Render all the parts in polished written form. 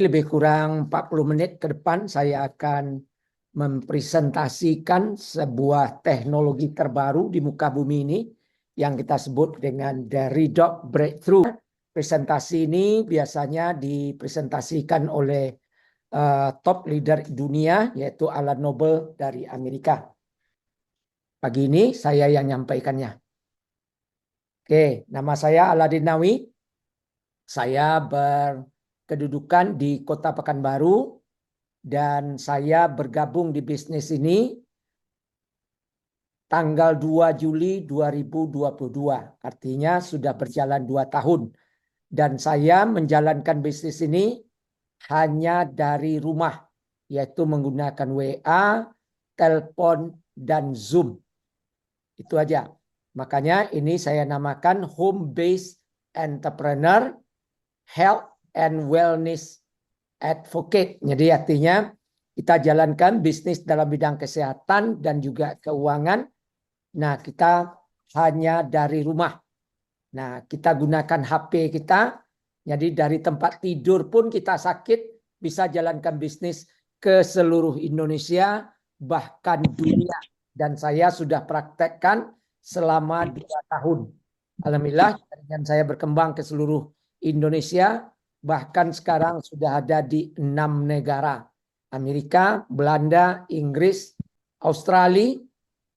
Lebih kurang 40 menit ke depan saya akan mempresentasikan sebuah teknologi terbaru di muka bumi ini yang kita sebut dengan the Redox Breakthrough. Presentasi ini biasanya dipresentasikan oleh top leader dunia, yaitu Alan Noble dari Amerika. Pagi ini saya yang menyampaikannya. Oke, nama saya Aladin Nawi. Saya berkedudukan di Kota Pekanbaru dan saya bergabung di bisnis ini tanggal 2 Juli 2022. Artinya sudah berjalan 2 tahun. Dan saya menjalankan bisnis ini hanya dari rumah, yaitu menggunakan WA, telepon, dan Zoom. Itu aja. Makanya ini saya namakan Home Based Entrepreneur Health and Wellness Advocate. Jadi artinya kita jalankan bisnis dalam bidang kesehatan dan juga keuangan. Nah, kita hanya dari rumah. Nah, kita gunakan HP kita. Jadi dari tempat tidur pun kita sakit, bisa jalankan bisnis ke seluruh Indonesia, bahkan dunia. Dan saya sudah praktekkan selama 2 tahun. Alhamdulillah, jaringan saya berkembang ke seluruh Indonesia, bahkan sekarang sudah ada di 6 negara. Amerika, Belanda, Inggris, Australia,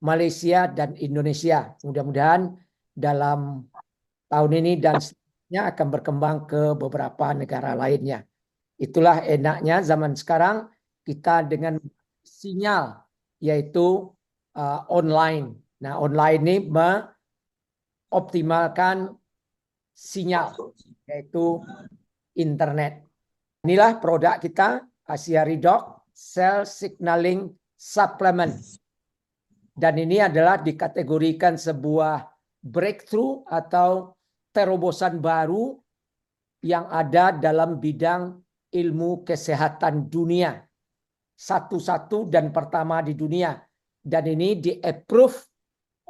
Malaysia, dan Indonesia. Mudah-mudahan dalam tahun ini dan seterusnya akan berkembang ke beberapa negara lainnya. Itulah enaknya zaman sekarang kita dengan sinyal, yaitu online. Nah, online ini mengoptimalkan sinyal, yaitu internet. Inilah produk kita, Asia Redox Cell Signaling Supplement. Dan ini adalah dikategorikan sebuah breakthrough atau terobosan baru yang ada dalam bidang ilmu kesehatan dunia. Satu-satu dan pertama di dunia. Dan ini di-approve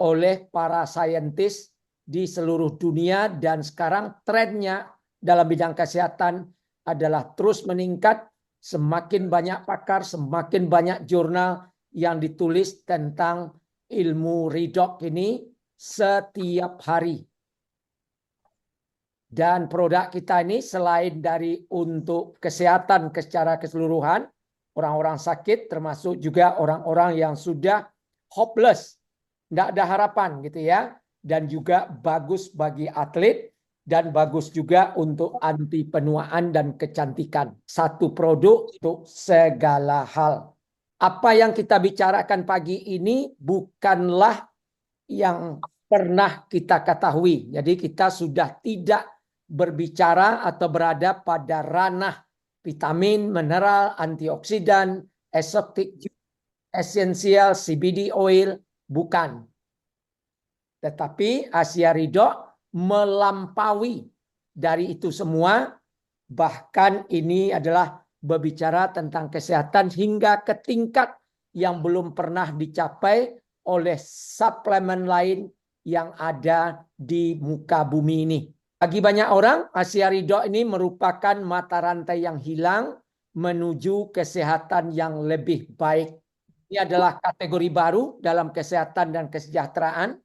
oleh para saintis di seluruh dunia, dan sekarang trennya dalam bidang kesehatan adalah terus meningkat. Semakin banyak pakar, semakin banyak jurnal yang ditulis tentang ilmu redox ini setiap hari. Dan produk kita ini selain dari untuk kesehatan secara keseluruhan, orang-orang sakit termasuk juga orang-orang yang sudah hopeless, tidak ada harapan gitu ya, dan juga bagus bagi atlet dan bagus juga untuk anti penuaan dan kecantikan. Satu produk untuk segala hal. Apa yang kita bicarakan pagi ini bukanlah yang pernah kita ketahui. Jadi kita sudah tidak berbicara atau berada pada ranah vitamin, mineral, antioksidan, exotic, esensial, CBD oil, bukan. Tetapi Asia Redox melampaui dari itu semua. Bahkan ini adalah berbicara tentang kesehatan hingga ke tingkat yang belum pernah dicapai oleh suplemen lain yang ada di muka bumi ini. Bagi banyak orang, Asia Redox ini merupakan mata rantai yang hilang menuju kesehatan yang lebih baik. Ini adalah kategori baru dalam kesehatan dan kesejahteraan.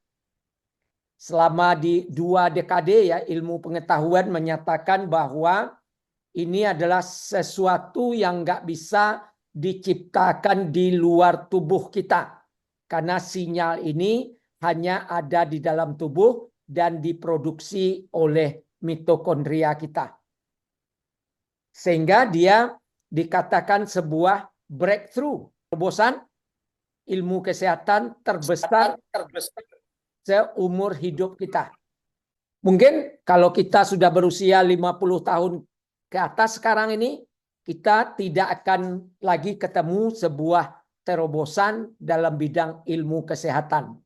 Selama di 2 dekade ya, ilmu pengetahuan menyatakan bahwa ini adalah sesuatu yang nggak bisa diciptakan di luar tubuh kita. Karena sinyal ini hanya ada di dalam tubuh dan diproduksi oleh mitokondria kita. Sehingga dia dikatakan sebuah breakthrough, terobosan ilmu kesehatan terbesar seumur hidup kita. Mungkin kalau kita sudah berusia 50 tahun ke atas sekarang ini, kita tidak akan lagi ketemu sebuah terobosan dalam bidang ilmu kesehatan.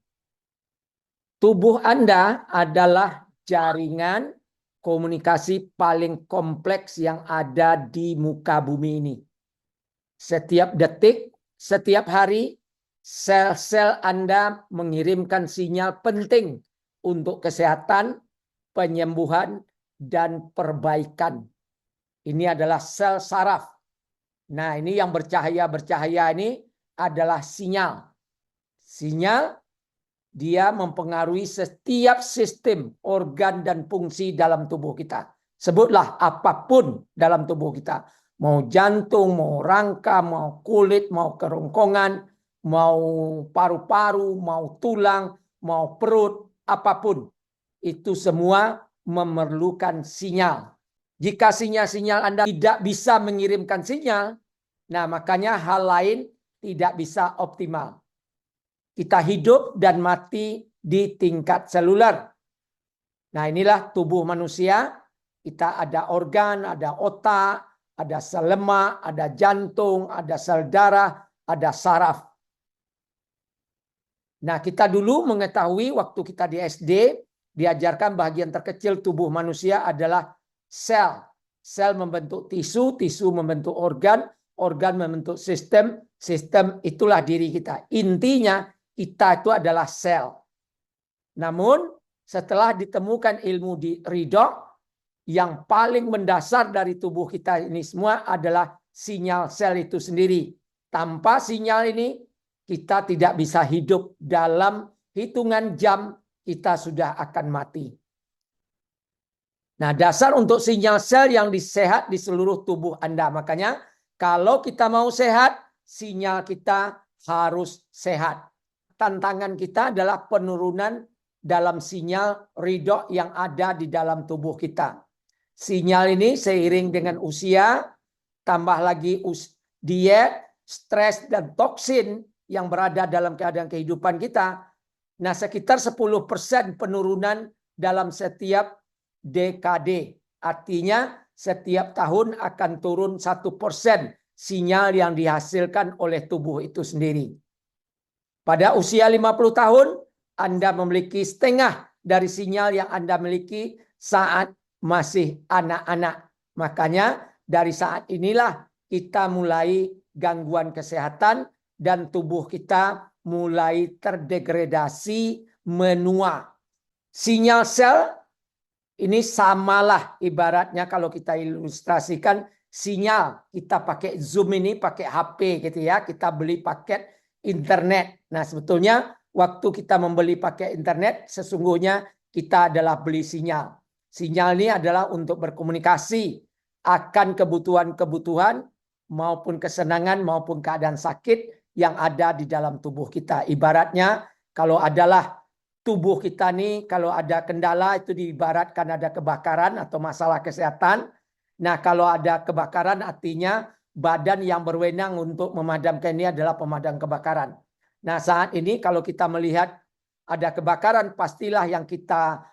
Tubuh Anda adalah jaringan komunikasi paling kompleks yang ada di muka bumi ini. Setiap detik, setiap hari, sel-sel Anda mengirimkan sinyal penting untuk kesehatan, penyembuhan, dan perbaikan. Ini adalah sel saraf. Nah, ini yang bercahaya ini adalah sinyal. Sinyal dia mempengaruhi setiap sistem, organ, dan fungsi dalam tubuh kita. Sebutlah apapun dalam tubuh kita. Mau jantung, mau rangka, mau kulit, mau kerongkongan, mau paru-paru, mau tulang, mau perut, apapun. Itu semua memerlukan sinyal. Jika sinyal-sinyal Anda tidak bisa mengirimkan sinyal, nah makanya hal lain tidak bisa optimal. Kita hidup dan mati di tingkat seluler. Nah, inilah tubuh manusia. Kita ada organ, ada otak, ada sel lemak, ada jantung, ada sel darah, ada saraf. Nah, kita dulu mengetahui waktu kita di SD, diajarkan bagian terkecil tubuh manusia adalah sel. Sel membentuk tisu, tisu membentuk organ, organ membentuk sistem, sistem itulah diri kita. Intinya, kita itu adalah sel. Namun setelah ditemukan ilmu di ridho, yang paling mendasar dari tubuh kita ini semua adalah sinyal sel itu sendiri. Tanpa sinyal ini kita tidak bisa hidup. Dalam hitungan jam kita sudah akan mati. Nah, dasar untuk sinyal sel yang disehat di seluruh tubuh Anda. Makanya kalau kita mau sehat, sinyal kita harus sehat. Tantangan kita adalah penurunan dalam sinyal ridho yang ada di dalam tubuh kita. Sinyal ini seiring dengan usia, tambah lagi diet, stres, dan toksin yang berada dalam keadaan kehidupan kita. Nah, sekitar 10% penurunan dalam setiap dekade. Artinya setiap tahun akan turun 1% sinyal yang dihasilkan oleh tubuh itu sendiri. Pada usia 50 tahun, Anda memiliki setengah dari sinyal yang Anda miliki saat masih anak-anak. Makanya dari saat inilah kita mulai gangguan kesehatan dan tubuh kita mulai terdegradasi, menua. Sinyal sel ini samalah ibaratnya kalau kita ilustrasikan sinyal. Kita pakai Zoom ini pakai HP gitu ya. Kita beli paket internet. Nah, sebetulnya waktu kita membeli pakai internet, sesungguhnya kita adalah beli sinyal. Sinyal ini adalah untuk berkomunikasi akan kebutuhan-kebutuhan maupun kesenangan maupun keadaan sakit yang ada di dalam tubuh kita. Ibaratnya kalau adalah tubuh kita nih, kalau ada kendala itu diibaratkan ada kebakaran atau masalah kesehatan. Nah, kalau ada kebakaran artinya badan yang berwenang untuk memadamkan ini adalah pemadam kebakaran. Nah, saat ini kalau kita melihat ada kebakaran, pastilah yang kita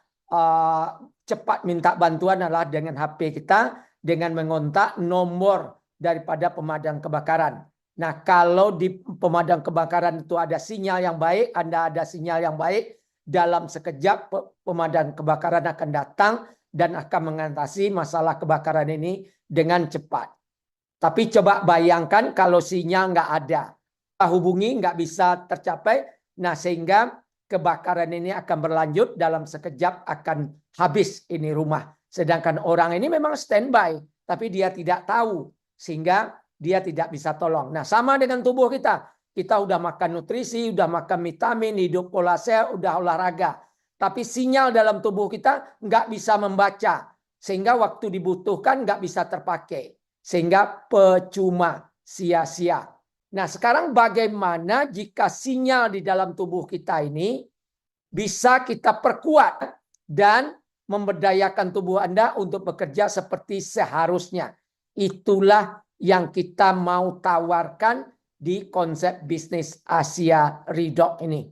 cepat minta bantuan adalah dengan HP kita, dengan mengontak nomor daripada pemadam kebakaran. Nah, kalau di pemadam kebakaran itu ada sinyal yang baik, Anda ada sinyal yang baik, dalam sekejap pemadam kebakaran akan datang dan akan mengatasi masalah kebakaran ini dengan cepat. Tapi coba bayangkan kalau sinyal nggak ada, hubungi nggak bisa tercapai, nah sehingga kebakaran ini akan berlanjut dalam sekejap akan habis ini rumah. Sedangkan orang ini memang standby, tapi dia tidak tahu sehingga dia tidak bisa tolong. Nah, sama dengan tubuh kita. Kita udah makan nutrisi, udah makan vitamin, hidup pola sehat, udah olahraga. Tapi sinyal dalam tubuh kita nggak bisa membaca. Sehingga waktu dibutuhkan nggak bisa terpakai. Sehingga percuma, sia-sia. Nah, sekarang bagaimana jika sinyal di dalam tubuh kita ini bisa kita perkuat dan memberdayakan tubuh Anda untuk bekerja seperti seharusnya. Itulah yang kita mau tawarkan di konsep bisnis Asia Ridho ini.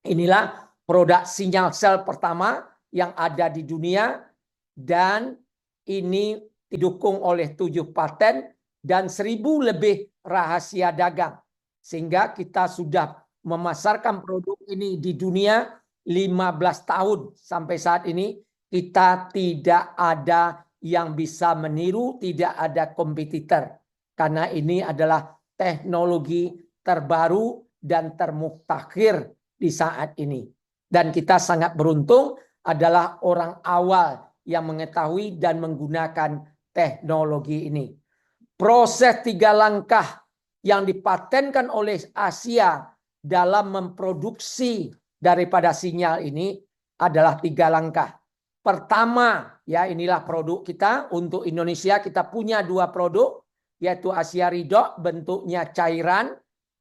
Inilah produk sinyal sel pertama yang ada di dunia dan ini didukung oleh 7 paten dan 1000 lebih rahasia dagang. Sehingga kita sudah memasarkan produk ini di dunia 15 tahun. Sampai saat ini kita tidak ada yang bisa meniru, tidak ada kompetitor. Karena ini adalah teknologi terbaru dan termutakhir di saat ini. Dan kita sangat beruntung adalah orang awal yang mengetahui dan menggunakan teknologi ini. Proses 3 langkah yang dipatenkan oleh Asia dalam memproduksi daripada sinyal ini adalah 3 langkah. Pertama, ya inilah produk kita. Untuk Indonesia kita punya 2 produk, yaitu Asia Ridok bentuknya cairan,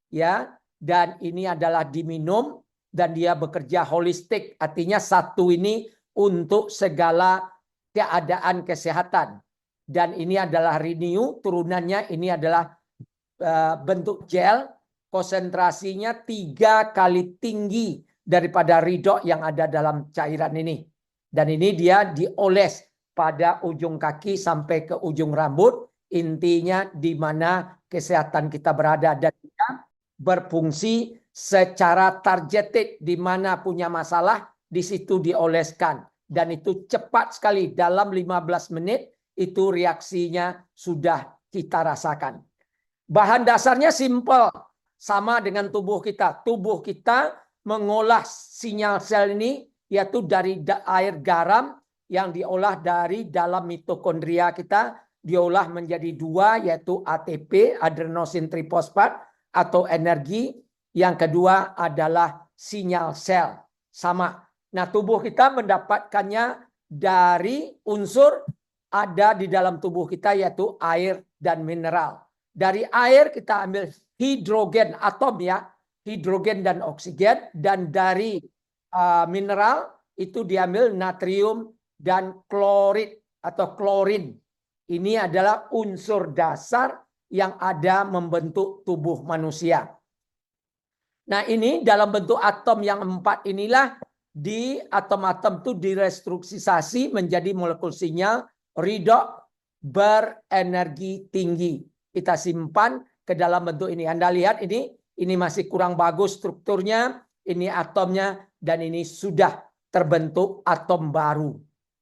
ya, dan ini adalah diminum dan dia bekerja holistik, artinya satu ini untuk segala keadaan kesehatan. Dan ini adalah Renew, turunannya ini adalah bentuk gel, konsentrasinya 3 kali tinggi daripada Ridok yang ada dalam cairan ini. Dan ini dia dioles pada ujung kaki sampai ke ujung rambut, intinya di mana kesehatan kita berada, dan dia berfungsi secara targeted, di mana punya masalah di situ dioleskan, dan itu cepat sekali, dalam 15 menit itu reaksinya sudah kita rasakan. Bahan dasarnya simple, sama dengan tubuh kita. Tubuh kita mengolah sinyal sel ini yaitu dari air garam yang diolah dari dalam mitokondria kita, diolah menjadi 2, yaitu ATP, adenosin trifosfat, atau energi. Yang kedua adalah sinyal sel. Sama. Nah, tubuh kita mendapatkannya dari unsur ada di dalam tubuh kita, yaitu air dan mineral. Dari air kita ambil hidrogen, atom ya, hidrogen dan oksigen, dan dari mineral itu diambil natrium dan klorid atau klorin. Ini adalah unsur dasar yang ada membentuk tubuh manusia. Nah, ini dalam bentuk atom yang 4 inilah, di atom-atom itu direstrukturisasi menjadi molekul sinyal Ridok berenergi tinggi. Kita simpan ke dalam bentuk ini. Anda lihat ini masih kurang bagus strukturnya, ini atomnya, dan ini sudah terbentuk atom baru.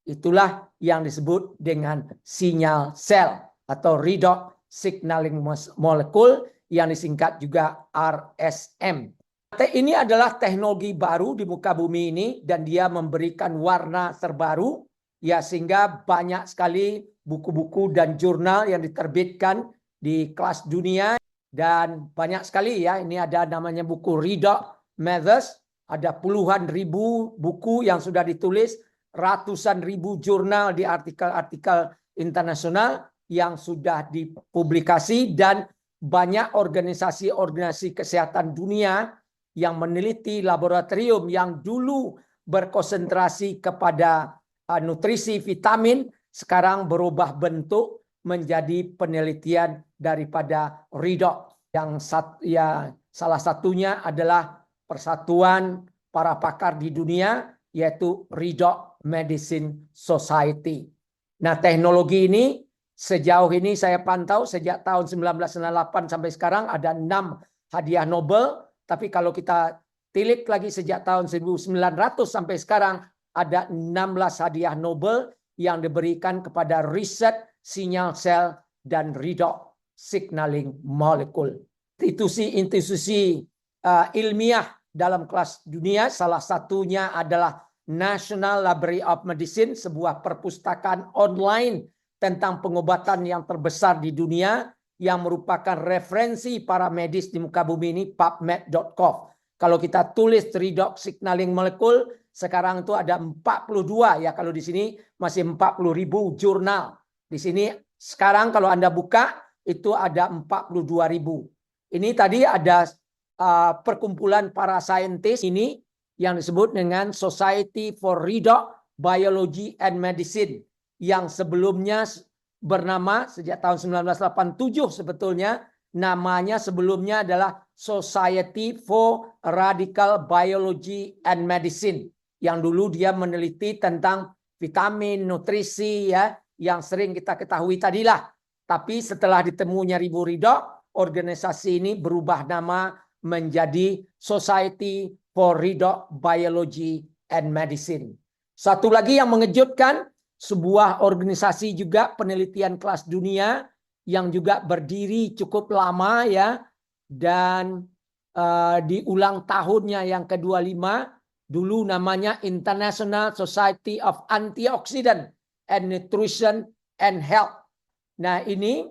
Itulah yang disebut dengan sinyal sel atau Redox Signaling Molecule, yang disingkat juga RSM. Ini adalah teknologi baru di muka bumi ini, dan dia memberikan warna terbaru, ya, sehingga banyak sekali buku-buku dan jurnal yang diterbitkan di kelas dunia, dan banyak sekali ya, ini ada namanya buku Redox Methods, ada puluhan ribu buku yang sudah ditulis, ratusan ribu jurnal di artikel-artikel internasional yang sudah dipublikasi, dan banyak organisasi-organisasi kesehatan dunia yang meneliti laboratorium yang dulu berkonsentrasi kepada nutrisi vitamin, sekarang berubah bentuk menjadi penelitian daripada Redox. Salah satunya adalah Persatuan Para Pakar di Dunia, yaitu Redox Medicine Society. Nah, teknologi ini sejauh ini saya pantau sejak tahun 1998 sampai sekarang ada 6 hadiah Nobel. Tapi kalau kita tilik lagi sejak tahun 1900 sampai sekarang ada 16 hadiah Nobel yang diberikan kepada riset sinyal sel dan Redox Signaling Molecule. Institusi ilmiah dalam kelas dunia, salah satunya adalah National Library of Medicine, sebuah perpustakaan online tentang pengobatan yang terbesar di dunia, yang merupakan referensi para medis di muka bumi ini, PubMed.com. Kalau kita tulis Redox Signaling Molecule, sekarang itu ada 42 ya, kalau di sini masih 40.000 jurnal. Di sini sekarang kalau Anda buka itu ada 42.000. Ini tadi ada perkumpulan para saintis ini yang disebut dengan Society for Redox Biology and Medicine, yang sebelumnya bernama sejak tahun 1987, sebetulnya namanya sebelumnya adalah Society for Radical Biology and Medicine, yang dulu dia meneliti tentang vitamin, nutrisi ya, yang sering kita ketahui tadilah. Tapi setelah ditemunya Redox, organisasi ini berubah nama menjadi Society for Redox Biology and Medicine. Satu lagi yang mengejutkan, sebuah organisasi juga penelitian kelas dunia yang juga berdiri cukup lama ya, dan di ulang tahunnya yang ke-25, dulu namanya International Society of Antioxidant and Nutrition and Health. Nah, ini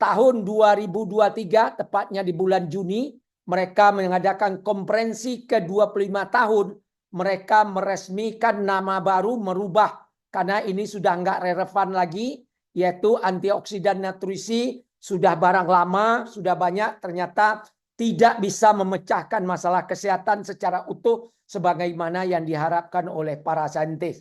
tahun 2023, tepatnya di bulan Juni, mereka mengadakan konferensi ke-25 tahun. Mereka meresmikan nama baru, merubah. Karena ini sudah nggak relevan lagi, yaitu antioksidan nutrisi, sudah barang lama, sudah banyak, ternyata tidak bisa memecahkan masalah kesehatan secara utuh sebagaimana yang diharapkan oleh para saintis.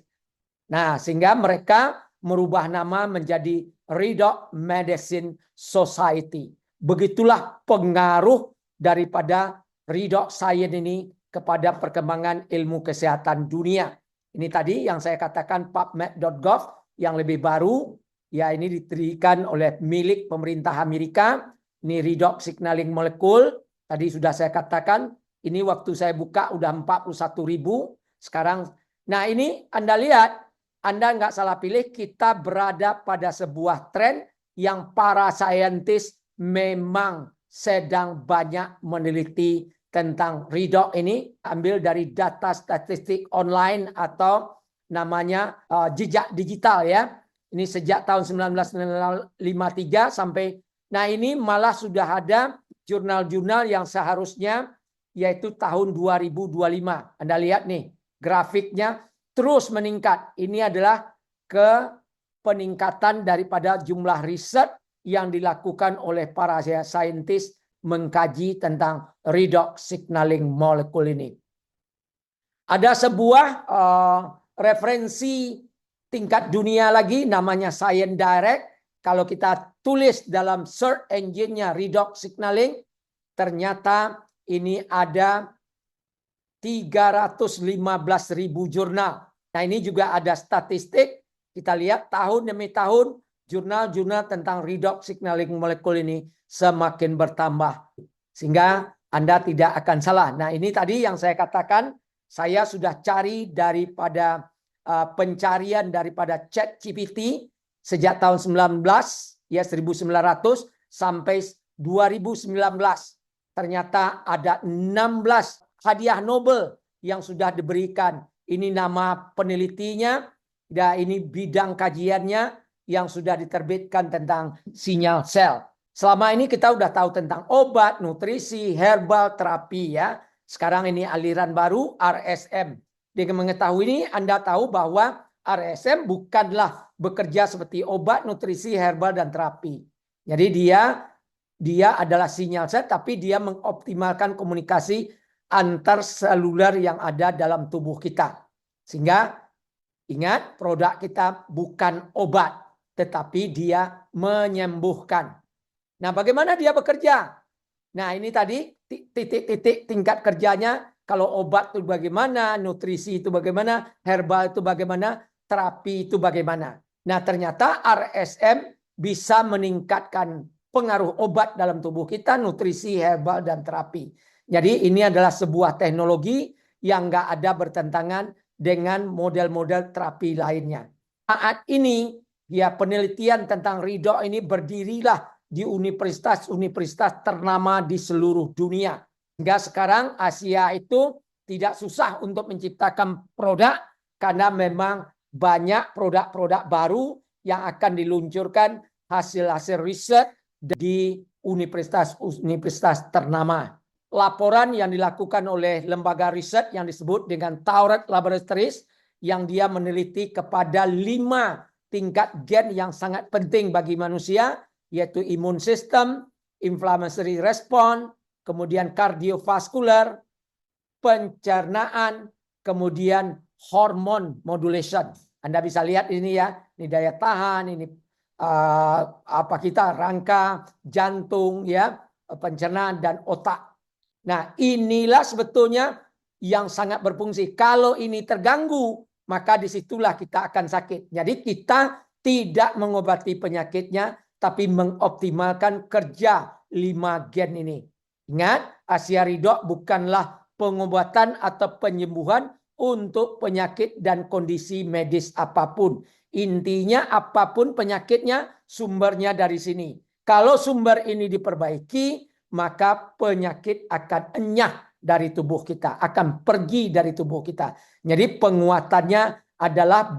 Nah, sehingga mereka merubah nama menjadi Redox Medicine Society. Begitulah pengaruh daripada Redox Science ini kepada perkembangan ilmu kesehatan dunia. Ini tadi yang saya katakan PubMed.gov yang lebih baru. Ya, ini diberikan oleh milik pemerintah Amerika. Ini Redox Signaling Molecule. Tadi sudah saya katakan, ini waktu saya buka udah 41.000. Sekarang, nah ini Anda lihat, Anda nggak salah pilih, kita berada pada sebuah tren yang para saintis memang sedang banyak meneliti tentang Redox ini. Ambil dari data statistik online atau namanya jejak digital ya. Ini sejak tahun 1953 sampai, nah ini malah sudah ada jurnal-jurnal yang seharusnya yaitu tahun 2025. Anda lihat nih grafiknya terus meningkat. Ini adalah peningkatan daripada jumlah riset yang dilakukan oleh para saintis mengkaji tentang Redox Signaling Molecule ini. Ada sebuah referensi tingkat dunia lagi namanya Science Direct. Kalau kita tulis dalam search engine-nya Redox Signaling, ternyata ini ada 315.000 jurnal. Nah, ini juga ada statistik. Kita lihat tahun demi tahun jurnal-jurnal tentang Redox Signaling Molecule ini semakin bertambah. Sehingga Anda tidak akan salah. Nah, ini tadi yang saya katakan, saya sudah cari daripada pencarian daripada ChatGPT sejak tahun 1900 sampai 2019. Ternyata ada 16 hadiah Nobel yang sudah diberikan. Ini nama penelitinya, dan ini bidang kajiannya yang sudah diterbitkan tentang sinyal sel. Selama ini kita sudah tahu tentang obat, nutrisi, herbal, terapi ya. Sekarang ini aliran baru RSM. Dengan mengetahui ini Anda tahu bahwa RSM bukanlah bekerja seperti obat, nutrisi, herbal, dan terapi. Jadi dia adalah sinyal sel, tapi dia mengoptimalkan komunikasi antar seluler yang ada dalam tubuh kita. Sehingga ingat, produk kita bukan obat, tetapi dia menyembuhkan. Nah, bagaimana dia bekerja? Nah, ini tadi titik-titik tingkat kerjanya. Kalau obat itu bagaimana, nutrisi itu bagaimana, herbal itu bagaimana, terapi itu bagaimana. Nah, ternyata RSM bisa meningkatkan pengaruh obat dalam tubuh kita, nutrisi, herbal, dan terapi. Jadi ini adalah sebuah teknologi yang nggak ada bertentangan dengan model-model terapi lainnya. Saat ini, ya penelitian tentang Redox ini berdirilah di universitas-universitas ternama di seluruh dunia. Hingga sekarang Asia itu tidak susah untuk menciptakan produk karena memang banyak produk-produk baru yang akan diluncurkan hasil-hasil riset di universitas-universitas ternama. Laporan yang dilakukan oleh lembaga riset yang disebut dengan Tourette Laboratories yang dia meneliti kepada 5 tingkat gen yang sangat penting bagi manusia, yaitu imun sistem, inflammatory response, kemudian kardiovaskular, pencernaan, kemudian hormon modulation. Anda bisa lihat ini ya, ini daya tahan, ini rangka, jantung, ya, pencernaan dan otak. Nah, inilah sebetulnya yang sangat berfungsi. Kalau ini terganggu, maka disitulah kita akan sakit. Jadi kita tidak mengobati penyakitnya, tapi mengoptimalkan kerja 5 gen ini. Ingat, Asia Redox bukanlah pengobatan atau penyembuhan untuk penyakit dan kondisi medis apapun. Intinya apapun penyakitnya, sumbernya dari sini. Kalau sumber ini diperbaiki, maka penyakit akan enyah dari tubuh kita, akan pergi dari tubuh kita. Jadi penguatannya adalah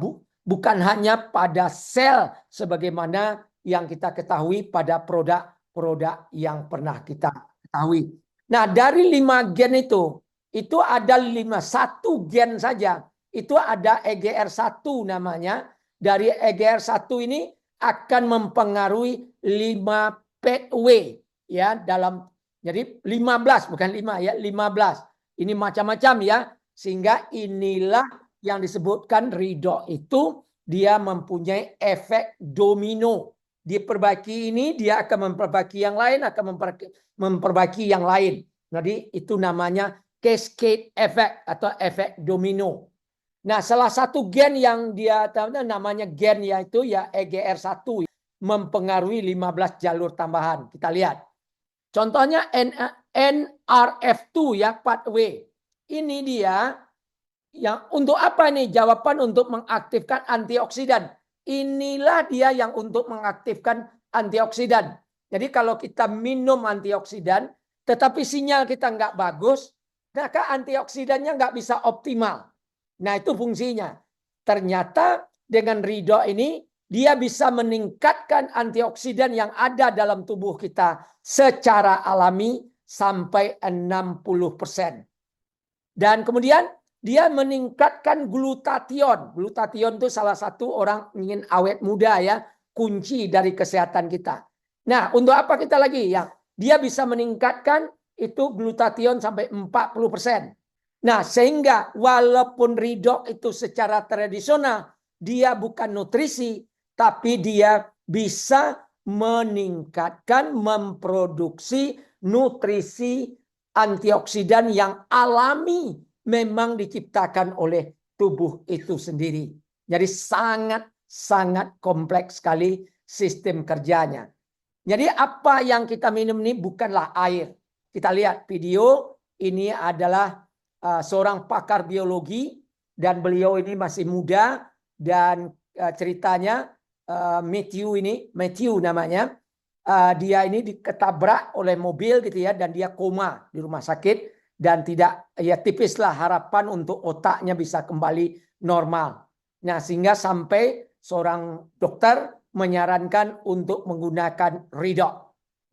bukan hanya pada sel sebagaimana yang kita ketahui pada produk-produk yang pernah kita ketahui. Nah, dari 5 gen itu ada 1 gen saja. Itu ada EGR1 namanya. Dari EGR1 ini akan mempengaruhi 5 pathway ya jadi 15 bukan 5 ya, 15. Ini macam-macam ya. Sehingga inilah yang disebutkan redox itu dia mempunyai efek domino. Diperbaiki ini dia akan memperbaiki yang lain, akan memperbaiki yang lain. Jadi itu namanya cascade effect atau efek domino. Nah, salah satu gen yang dia namanya gen yaitu ya EGR1 mempengaruhi 15 jalur tambahan. Kita lihat. Contohnya NRF2 ya pathway. Ini dia yang untuk apa nih? Jawaban untuk mengaktifkan antioksidan. Inilah dia yang untuk mengaktifkan antioksidan. Jadi kalau kita minum antioksidan, tetapi sinyal kita nggak bagus, maka antioksidannya nggak bisa optimal. Nah itu fungsinya. Ternyata dengan redox ini dia bisa meningkatkan antioksidan yang ada dalam tubuh kita secara alami sampai 60%. Dan kemudian dia meningkatkan glutathione. Glutathione itu salah satu orang ingin awet muda ya, kunci dari kesehatan kita. Nah, untuk apa kita lagi? Ya, dia bisa meningkatkan itu glutathione sampai 40%. Nah, sehingga walaupun redox itu secara tradisional dia bukan nutrisi, tapi dia bisa meningkatkan, memproduksi nutrisi antioksidan yang alami memang diciptakan oleh tubuh itu sendiri. Jadi sangat kompleks sekali sistem kerjanya. Jadi apa yang kita minum ini bukanlah air. Kita lihat video, ini adalah seorang pakar biologi dan beliau ini masih muda dan ceritanya Matthew namanya. Dia ini diketabrak oleh mobil gitu ya dan dia koma di rumah sakit dan tidak ya tipislah harapan untuk otaknya bisa kembali normal. Nah, sehingga sampai seorang dokter menyarankan untuk menggunakan redox.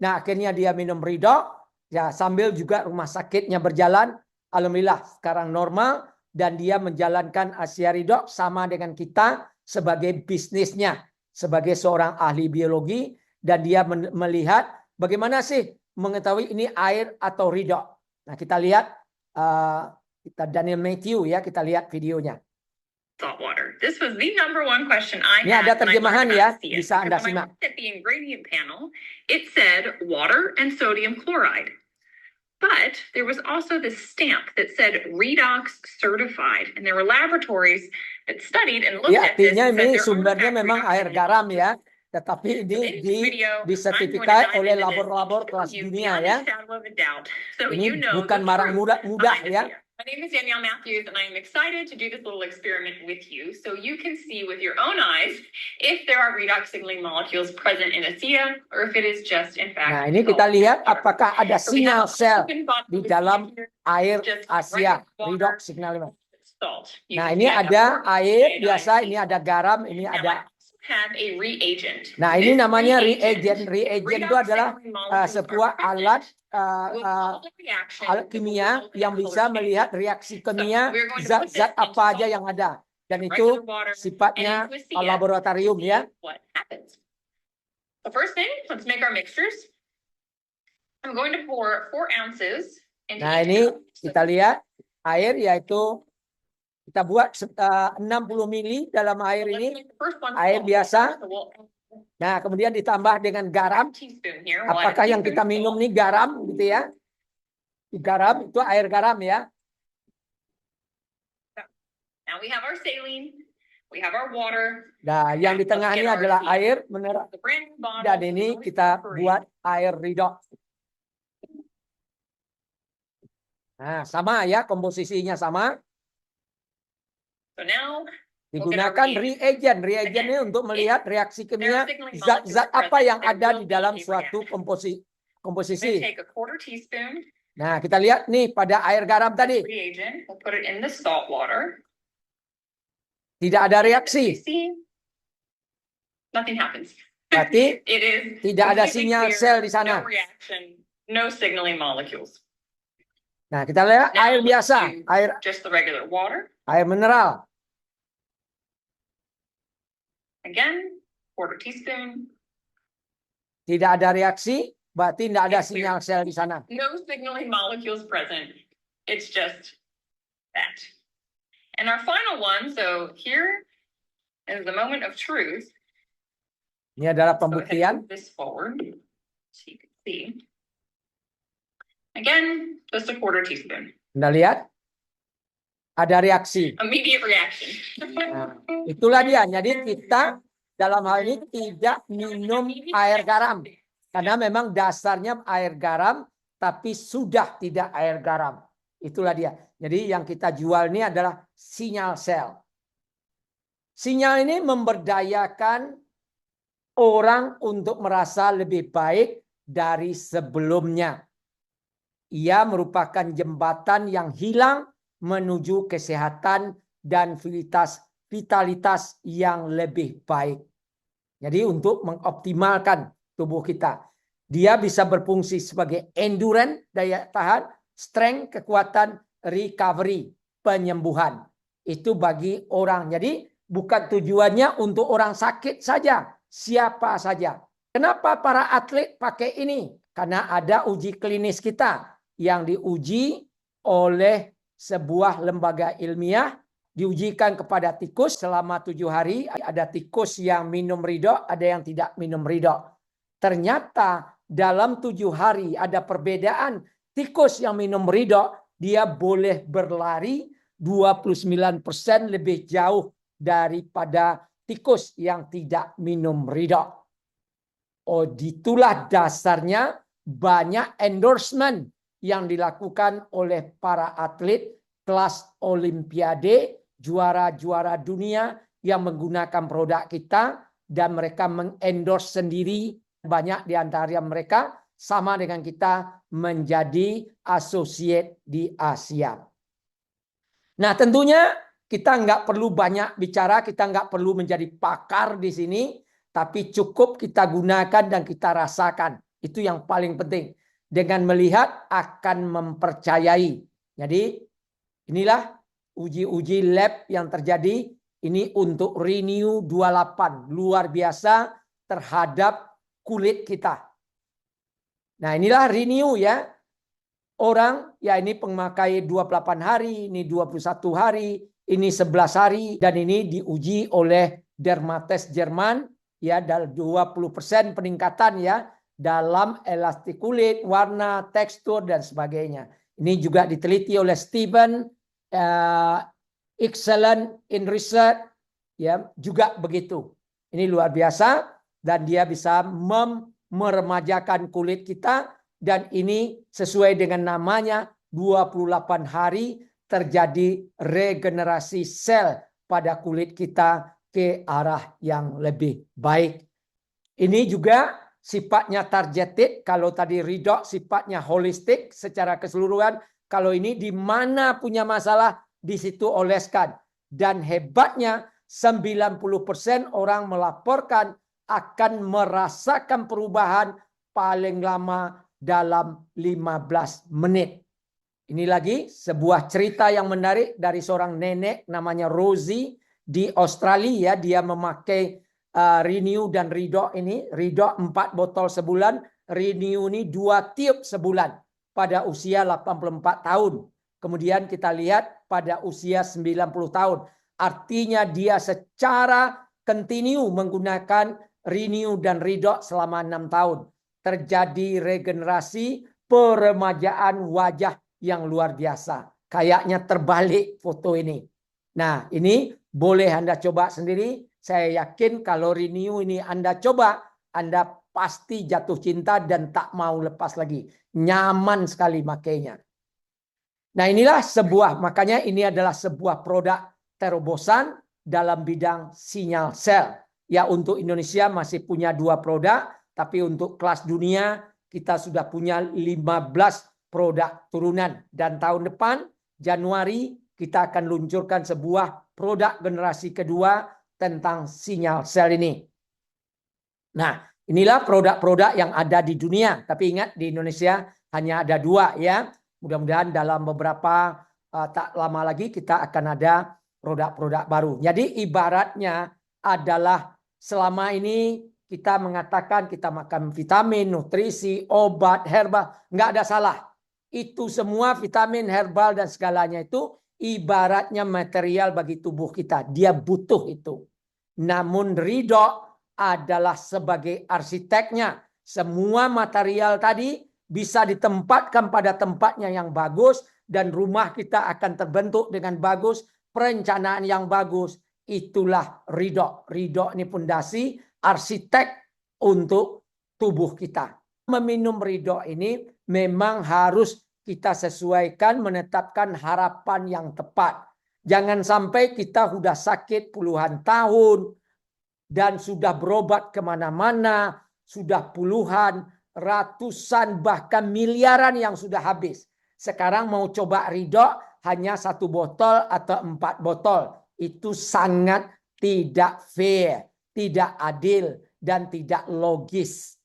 Nah, akhirnya dia minum redox ya sambil juga rumah sakitnya berjalan. Alhamdulillah sekarang normal dan dia menjalankan Asia Redox sama dengan kita sebagai bisnisnya, sebagai seorang ahli biologi dan dia melihat bagaimana sih mengetahui ini air atau redox. Nah, kita lihat kita Daniel Matthew ya, kita lihat videonya. Salt water. This was the number one question I Ini had. ada terjemahan ya, bisa Anda When I simak. looked at the ingredient panel, it said water and sodium chloride. But there was also this stamp that said redox certified, and there were laboratories that studied and looked at this and said ini there are sumbernya in fact memang redox air garam ya, tetapi ini disertifikat oleh labor-labor kelas dunia ya. Ini bukan barang mudah ya. My name is Danielle Matthews, and I am excited to do this little experiment with you so you can see with your own eyes if there are redox signaling molecules present in ASEA or if it is just in fact. Nah, ini kita lihat apakah ada sinyal sel di dalam air ASEA, redox signaling. Nah, ini ada air biasa, ini ada garam, ini ada. Nah, ini namanya reagent. Reagent itu adalah sebuah alat kimia yang bisa melihat reaksi kimia zat-zat apa aja yang ada. Dan itu sifatnya laboratorium ya. The first thing, let's make our mixtures. I'm going to pour 4 ounces into Nah, ini kita lihat air yaitu kita buat 60 mili dalam air ini, air biasa. Nah, kemudian ditambah dengan garam. Apakah yang kita minum ini garam gitu ya? Garam itu air garam ya. Now we have our saline, we have our water. Nah, yang di tengah ini adalah air mineral. Dan ini kita buat air redox. Nah, sama ya, komposisinya sama. So now, digunakan reagent. Reagent ini untuk melihat reaksi kimia zat-zat apa yang ada di dalam suatu komposisi. Nah, kita lihat nih pada air garam tadi. Tidak ada reaksi. Nothing happens. Berarti It is tidak ada completely sinyal clear, sel di no sana. reaction, no signaling molecules. Nah, kita lihat Now air let's biasa, do just the regular water. air mineral. Again, 1/4 teaspoon. Tidak ada reaksi, berarti tidak ada It's clear. sinyal sel di sana. No signaling molecules present. It's just that. And our final one, so here is the moment of truth. Ini adalah Go ahead and pembuktian. move this forward so you can see. Again, just a 1/4 teaspoon. Anda lihat? Ada reaksi. Immediate reaction. Nah, itulah dia. Jadi kita dalam hal ini tidak minum air garam. Karena memang dasarnya air garam, tapi sudah tidak air garam. Itulah dia. Jadi yang kita jual ini adalah sinyal sel. Sinyal ini memberdayakan orang untuk merasa lebih baik dari sebelumnya. Ia merupakan jembatan yang hilang menuju kesehatan dan vitalitas yang lebih baik. Jadi untuk mengoptimalkan tubuh kita. Dia bisa berfungsi sebagai endurance, daya tahan, strength, kekuatan, recovery, penyembuhan. Itu bagi orang. Jadi bukan tujuannya untuk orang sakit saja. Siapa saja. Kenapa para atlet pakai ini? Karena ada uji klinis kita yang diuji oleh sebuah lembaga ilmiah, diujikan kepada tikus selama 7 hari. Ada tikus yang minum ridok, ada yang tidak minum ridok. Ternyata dalam 7 hari ada perbedaan. Tikus yang minum ridok, dia boleh berlari 29% lebih jauh daripada tikus yang tidak minum ridok. Oh, itulah dasarnya banyak endorsement yang dilakukan oleh para atlet kelas olimpiade, juara-juara dunia yang menggunakan produk kita dan mereka mengendorse sendiri. Banyak di antara mereka sama dengan kita menjadi associate di Asia. Nah, tentunya kita nggak perlu banyak bicara, kita nggak perlu menjadi pakar di sini, tapi cukup kita gunakan dan kita rasakan. Itu yang paling penting. Dengan melihat akan mempercayai. Jadi inilah uji-uji lab yang terjadi. Ini untuk Renew 28. Luar biasa terhadap kulit kita. Nah inilah Renew ya. Orang ya ini pemakai 28 hari, ini 21 hari, ini 11 hari. Dan ini diuji oleh Dermates Jerman. Ya dan 20% peningkatan ya. Dalam elastik kulit, warna, tekstur, dan sebagainya. Ini juga diteliti oleh Steven, excellent in research, ya juga begitu. Ini luar biasa dan dia bisa meremajakan kulit kita dan ini sesuai dengan namanya 28 hari terjadi regenerasi sel pada kulit kita ke arah yang lebih baik. Ini juga sifatnya targeted, kalau tadi ridok sifatnya holistik secara keseluruhan. Kalau ini di mana punya masalah di situ oleskan. Dan hebatnya 90% orang melaporkan akan merasakan perubahan paling lama dalam 15 menit. Ini lagi sebuah cerita yang menarik dari seorang nenek namanya Rosie di Australia. Dia memakai Renew dan Ridok ini. Ridok 4 botol sebulan. Renew ini 2 tiup sebulan. Pada usia 84 tahun. Kemudian kita lihat pada usia 90 tahun. Artinya dia secara kontinu menggunakan Renew dan Ridok selama 6 tahun. Terjadi regenerasi peremajaan wajah yang luar biasa. Kayaknya terbalik foto ini. Nah ini boleh Anda coba sendiri. Saya yakin kalau Renew ini Anda coba, Anda pasti jatuh cinta dan tak mau lepas lagi. Nyaman sekali makainya. Nah inilah makanya ini adalah sebuah produk terobosan dalam bidang sinyal sel. Ya untuk Indonesia masih punya 2 produk, tapi untuk kelas dunia kita sudah punya 15 produk turunan. Dan tahun depan, Januari, kita akan luncurkan sebuah produk generasi kedua tentang sinyal sel ini. Nah, inilah produk-produk yang ada di dunia. Tapi ingat di Indonesia hanya ada 2 ya. Mudah-mudahan dalam beberapa tak lama lagi kita akan ada produk-produk baru. Jadi ibaratnya adalah selama ini kita mengatakan kita makan vitamin, nutrisi, obat, herbal. Nggak ada salah. Itu semua vitamin, herbal, dan segalanya itu ibaratnya material bagi tubuh kita. Dia butuh itu. Namun ridho adalah sebagai arsiteknya. Semua material tadi bisa ditempatkan pada tempatnya yang bagus dan rumah kita akan terbentuk dengan bagus, perencanaan yang bagus. Itulah ridho. Ridho ini pondasi arsitek untuk tubuh kita. Meminum ridho ini memang harus kita sesuaikan, menetapkan harapan yang tepat. Jangan sampai kita sudah sakit puluhan tahun dan sudah berobat kemana-mana, sudah puluhan, ratusan, bahkan miliaran yang sudah habis. Sekarang mau coba ridho hanya 1 botol atau 4 botol. Itu sangat tidak fair, tidak adil, dan tidak logis.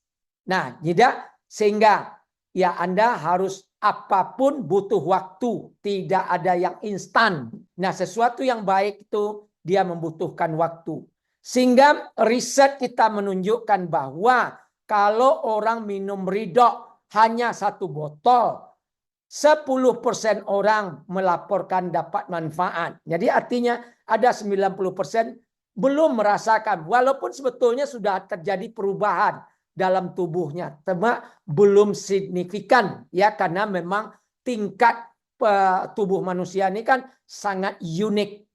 Nah, tidak, sehingga ya Anda harus apapun butuh waktu, tidak ada yang instan. Nah, sesuatu yang baik itu dia membutuhkan waktu. Sehingga riset kita menunjukkan bahwa kalau orang minum ridho hanya 1 botol, 10% orang melaporkan dapat manfaat. Jadi artinya ada 90% belum merasakan. Walaupun sebetulnya sudah terjadi perubahan dalam tubuhnya. Cuma belum signifikan. Ya, karena memang tingkat tubuh manusia ini kan sangat unik.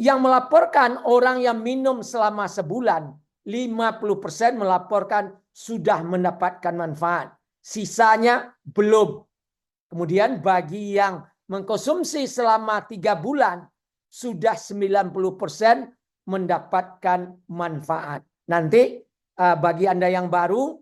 Yang melaporkan orang yang minum selama sebulan, 50% melaporkan sudah mendapatkan manfaat. Sisanya belum. Kemudian bagi yang mengkonsumsi selama 3 bulan, sudah 90% mendapatkan manfaat. Nanti bagi Anda yang baru,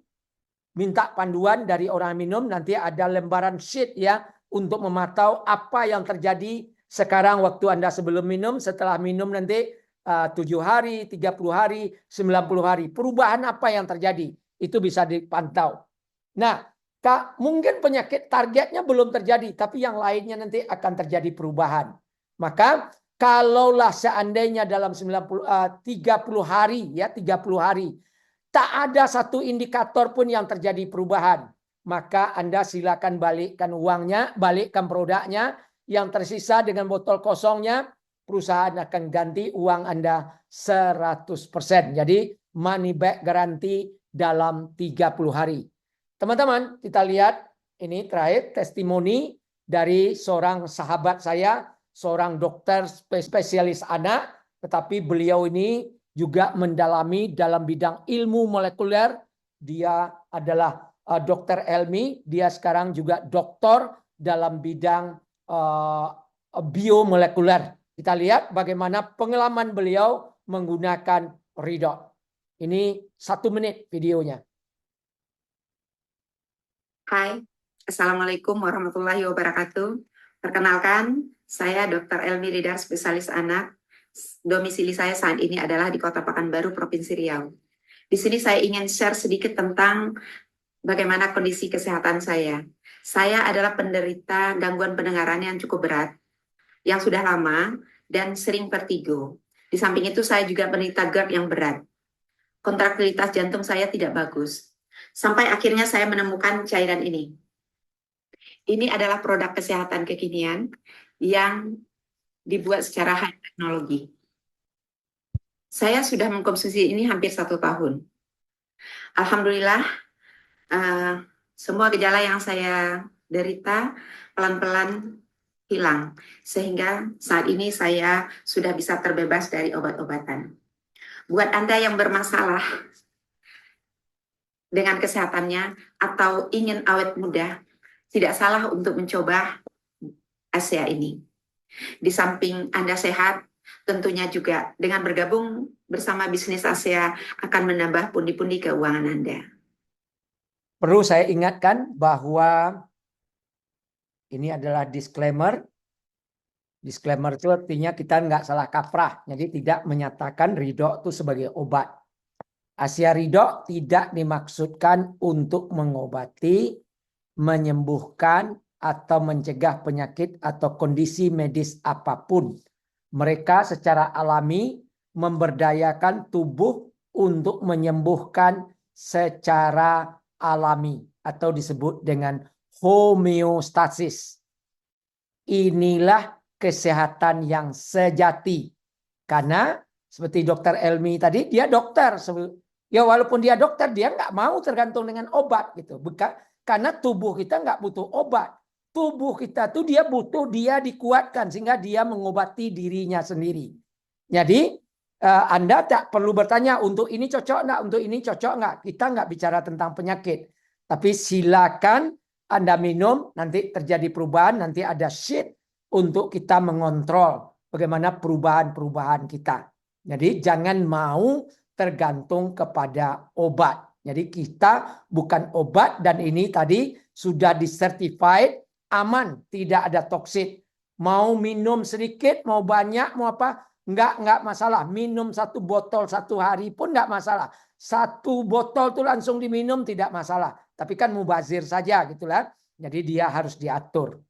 minta panduan dari orang minum, nanti ada lembaran sheet ya, untuk memantau apa yang terjadi sekarang waktu Anda sebelum minum, setelah minum nanti 7 hari, 30 hari, 90 hari. Perubahan apa yang terjadi? Itu bisa dipantau. Nah, mungkin penyakit targetnya belum terjadi, tapi yang lainnya nanti akan terjadi perubahan. Maka kalaulah seandainya dalam 30 hari ya, 30 hari tak ada satu indikator pun yang terjadi perubahan, maka Anda silakan balikkan uangnya, balikkan produknya. Yang tersisa dengan botol kosongnya, perusahaan akan ganti uang Anda 100%. Jadi money back garanti dalam 30 hari. Teman-teman, kita lihat ini terakhir testimoni dari seorang sahabat saya, seorang dokter spesialis anak, tetapi beliau ini juga mendalami dalam bidang ilmu molekuler. Dia adalah Dr. Elmi, dia sekarang juga doktor dalam bidang biomolekuler. Kita lihat bagaimana pengalaman beliau menggunakan ridho. Ini 1 menit videonya. Hai, Assalamualaikum warahmatullahi wabarakatuh. Perkenalkan, saya Dr. Elmi Ridar, spesialis anak. Domisili saya saat ini adalah di Kota Pekanbaru, Provinsi Riau. Di sini saya ingin share sedikit tentang bagaimana kondisi kesehatan saya. Saya adalah penderita gangguan pendengaran yang cukup berat, yang sudah lama dan sering vertigo. Di samping itu saya juga penderita GERD yang berat. Kontraktilitas jantung saya tidak bagus. Sampai akhirnya saya menemukan cairan ini. Ini adalah produk kesehatan kekinian yang dibuat secara high teknologi. Saya sudah mengkonsumsi ini hampir 1 tahun. Alhamdulillah, semua gejala yang saya derita pelan-pelan hilang. Sehingga saat ini saya sudah bisa terbebas dari obat-obatan. Buat Anda yang bermasalah dengan kesehatannya atau ingin awet muda, tidak salah untuk mencoba ASEA ini. Di samping Anda sehat, tentunya juga dengan bergabung bersama bisnis ASEA akan menambah pundi-pundi keuangan Anda. Perlu saya ingatkan bahwa ini adalah disclaimer. Disclaimer itu artinya kita nggak salah kaprah. Jadi tidak menyatakan ridho itu sebagai obat. Asia ridho tidak dimaksudkan untuk mengobati, menyembuhkan, atau mencegah penyakit atau kondisi medis apapun. Mereka secara alami memberdayakan tubuh untuk menyembuhkan secara alami atau disebut dengan homeostasis. Inilah kesehatan yang sejati. Karena seperti Dokter Elmi tadi, dia dokter. Ya walaupun dia dokter, dia nggak mau tergantung dengan obat gitu. Karena tubuh kita nggak butuh obat. Tubuh kita tuh dia butuh dia dikuatkan sehingga dia mengobati dirinya sendiri. Jadi Anda tak perlu bertanya untuk ini cocok nggak, untuk ini cocok nggak. Kita nggak bicara tentang penyakit. Tapi silakan Anda minum, nanti terjadi perubahan, nanti ada sheet untuk kita mengontrol bagaimana perubahan-perubahan kita. Jadi jangan mau tergantung kepada obat. Jadi kita bukan obat dan ini tadi sudah disertified aman, tidak ada toksik. Mau minum sedikit, mau banyak, mau apa, enggak masalah. Minum 1 botol 1 hari pun enggak masalah. 1 botol tuh langsung diminum tidak masalah. Tapi kan mubazir saja gitulah. Jadi dia harus diatur.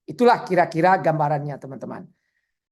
Itulah kira-kira gambarannya teman-teman.